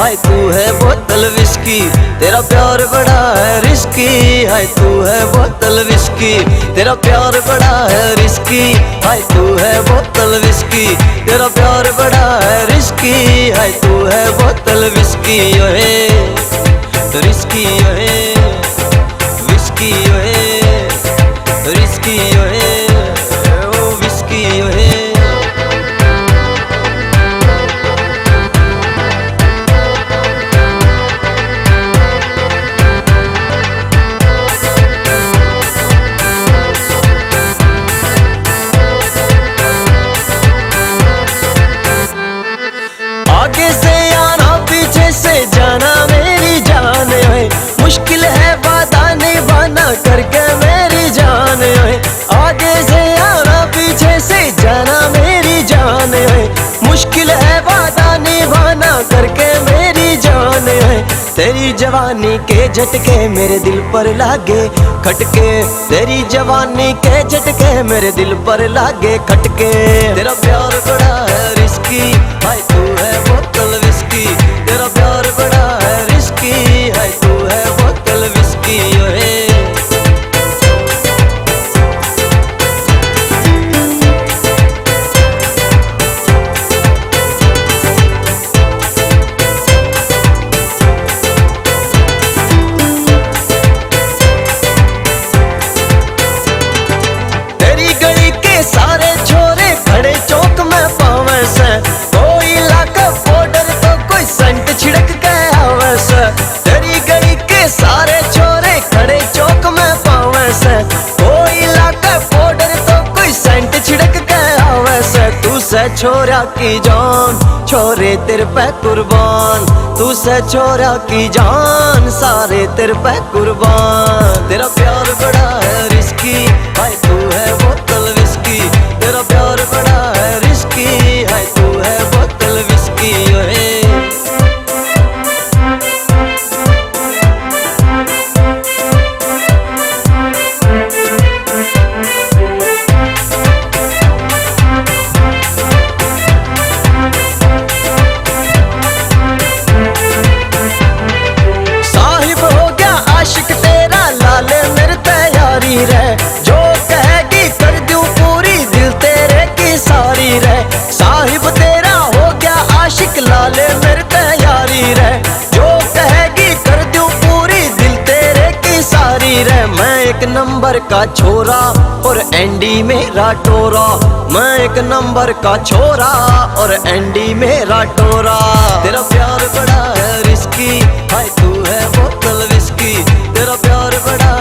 हाय तू है बोतल विस्की, तेरा प्यार बड़ा है रिस्की, हाय तू है बोतल विस्की, तेरा प्यार बड़ा है रिस्की, हाय तू है बोतल विस्की, तेरा प्यार बड़ा है रिस्की, हाय तू है बोतल विस्की ओए रिस्की ओए विस्की ओए रिस्की ओए ओ विस्की ओए। आगे से आना पीछे से जाना मेरी जान है, मुश्किल है वादा निभाना करके मेरी जान है। आगे से आना पीछे से जाना मेरी जान है, मुश्किल है वादा निभाना करके मेरी जान है। तेरी जवानी के झटके मेरे दिल पर लागे खटके, तेरी जवानी के झटके मेरे दिल पर लागे खटके। तेरा प्यार बड़ा है रिस्की, हाय तू है बोतल विस्की, तेरा प्यार बड़ा है रिस्की, हाय तू है बोतल विस्की ओए। तेरी गली के सारे छोरे खड़े चौक में पावे से, कोई इलाका बॉर्डर तो कोई संट छिड़क के आवे से। तेरी गली के सारे छोरे खड़े चौक में पावे से, कोई इलाका बॉर्डर तो कोई संट छिड़क के आवे से। तू से छोरा की जान छोरे तेरे पे कुर्बान, तू से छोरा की जान सारे तेरे पे कुर्बान। तेरा प्यार बड़ा है रिस्की, हाय तू है बोतल विस्की, तेरा प्यार बड़ा है रिस्की, हाय तू है बोतल विस्की ओए। साहिब हो गया आशिक तेरा लाले मेरे तैयारी रहे, जो कहेगी कर दूं पूरी दिल तेरे की सारी रहे। साहिब तेरा हो गया आशिक लाले मेरे तैयारी रहे, जो कहेगी कर दूं पूरी दिल तेरे की सारी रहे। मैं एक नंबर का छोरा और एंडी मेरा टोरा, मैं एक नंबर का छोरा और एंडी मेरा टोरा। तेरा प्यार बड़ा है रिस्की, हाय तू है बोतल विस्की, तेरा प्यार बड़ा